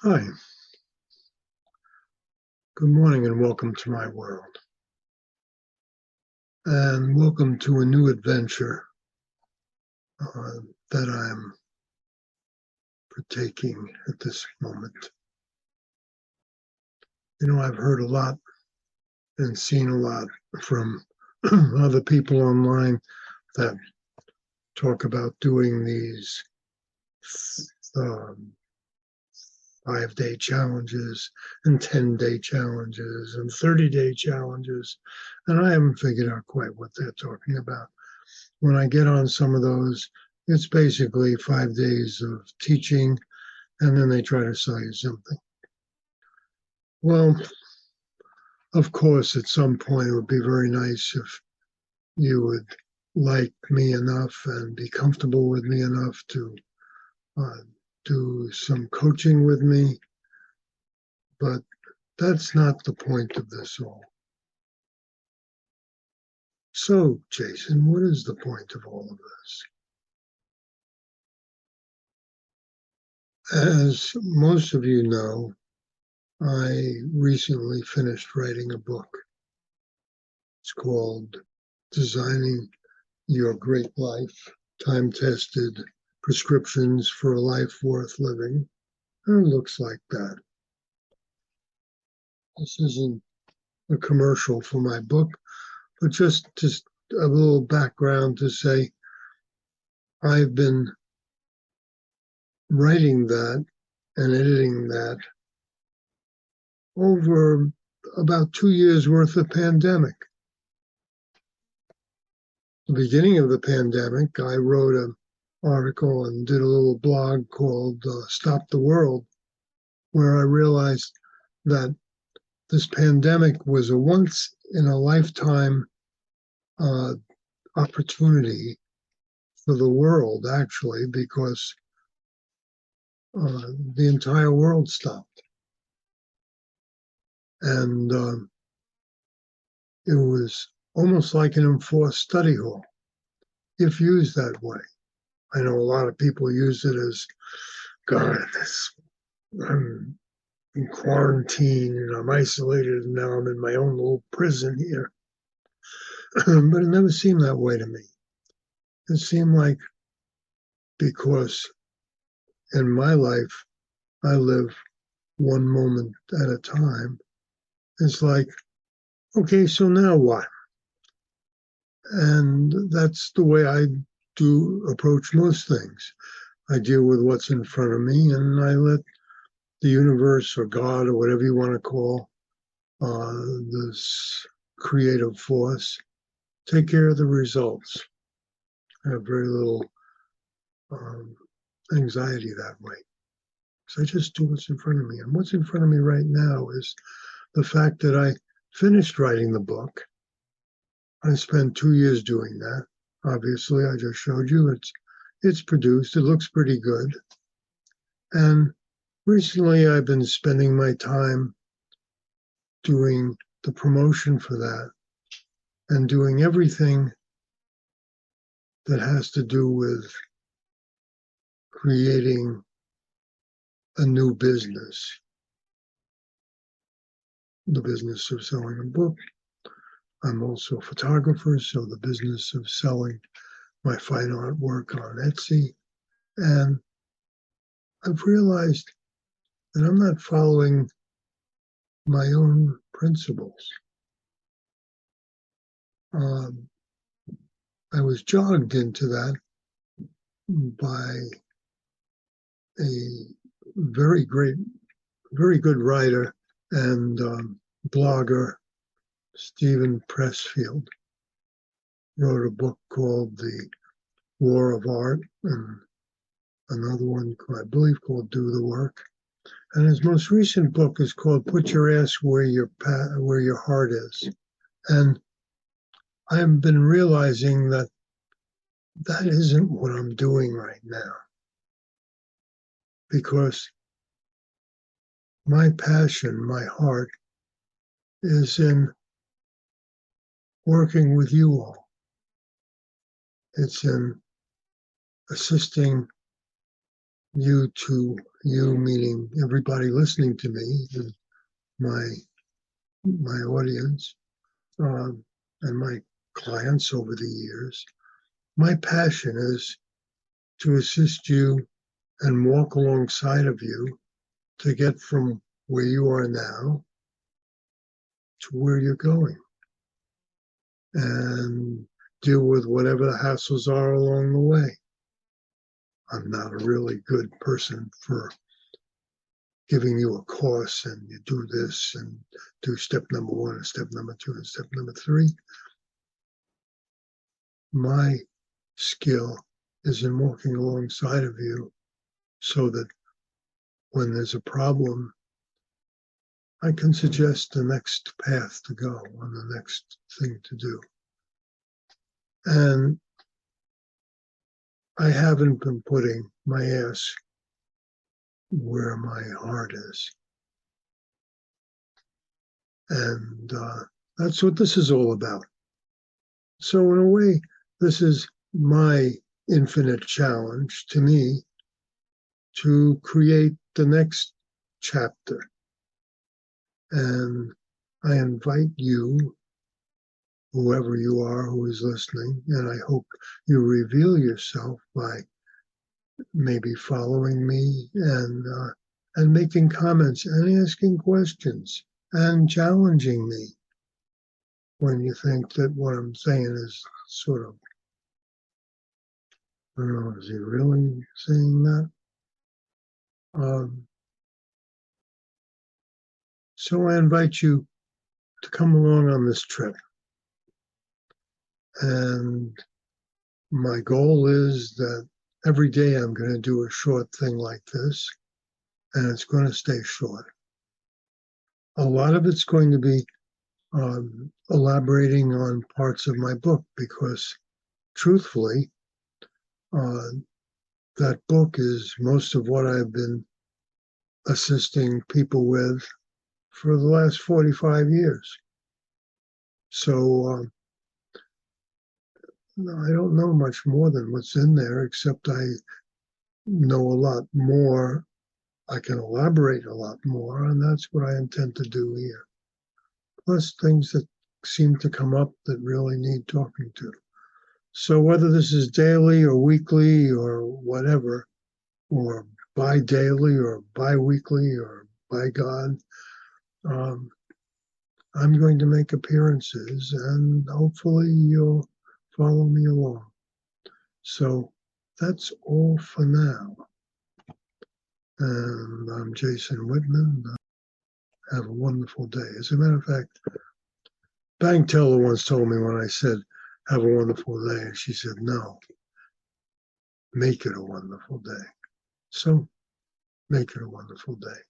Hi, good morning and welcome to my world. And welcome to a new adventure that I'm partaking at this moment. You know, I've heard a lot and seen a lot from other people online that talk about doing these 5-day challenges and 10-day challenges and 30-day challenges, and I haven't figured out quite what they're talking about. When I get on some of those, it's basically 5 days of teaching, and then they try to sell you something. Well, of course, at some point, it would be very nice if you would like me enough and be comfortable with me enough to do some coaching with me, but that's not the point of this all. So, Jason, what is the point of all of this? As most of you know, I recently finished writing a book. It's called Designing Your Great Life, Time-Tested Prescriptions for a Life Worth Living. And it looks like that. This isn't a commercial for my book, but just a little background to say I've been writing that and editing that over about 2 years worth of pandemic. The beginning of the pandemic, I wrote an article and did a little blog called Stop the World, where I realized that this pandemic was a once in a lifetime opportunity for the world, actually, because the entire world stopped. And it was almost like an enforced study hall, if used that way. I know a lot of people use it as, God, I'm in quarantine and I'm isolated and now I'm in my own little prison here. But it never seemed that way to me. It seemed like, because in my life, I live one moment at a time. It's like, okay, so now what? And that's the way I do approach most things. I deal with what's in front of me and I let the universe or God or whatever you want to call this creative force take care of the results. I have very little anxiety that way. So I just do what's in front of me. And what's in front of me right now is the fact that I finished writing the book. I spent 2 years doing that. Obviously, I just showed you it's produced. It looks pretty good. And recently, I've been spending my time doing the promotion for that and doing everything that has to do with creating a new business, the business of selling a book. I'm also a photographer, so the business of selling my fine art work on Etsy. And I've realized that I'm not following my own principles. I was jogged into that by a very good writer and blogger, Stephen Pressfield. Wrote a book called The War of Art, and another one, I believe, called Do the Work. And his most recent book is called Put Your Ass Where Your Heart Is. And I've been realizing that that isn't what I'm doing right now. Because my passion, my heart, is in working with you all. It's in assisting you to you meaning everybody listening to me, and my audience, and my clients over the years. My passion is to assist you and walk alongside of you to get from where you are now to where you're going, and deal with whatever the hassles are along the way. I'm not a really good person for giving you a course and you do this and do step number 1 and step number 2 and step number 3. My skill is in walking alongside of you so that when there's a problem, I can suggest the next path to go and the next thing to do. And I haven't been putting my ass where my heart is. And that's what this is all about. So in a way, this is my infinite challenge to me to create the next chapter. And I invite you, whoever you are who is listening, and I hope you reveal yourself by maybe following me and making comments and asking questions and challenging me when you think that what I'm saying is sort of, I don't know, is he really saying that? So I invite you to come along on this trip. And my goal is that every day I'm going to do a short thing like this, and it's going to stay short. A lot of it's going to be elaborating on parts of my book because, truthfully, that book is most of what I've been assisting people with for the last 45 years. So I don't know much more than what's in there, except I know a lot more. I can elaborate a lot more, and that's what I intend to do here. Plus things that seem to come up that really need talking to. So whether this is daily or weekly or whatever, or bi-daily or bi-weekly or by God, I'm going to make appearances and hopefully you'll follow me along. So that's all for now. And I'm Jason Wittman. Have a wonderful day. As a matter of fact, bank teller once told me when I said, have a wonderful day, and she said, no, make it a wonderful day. So make it a wonderful day.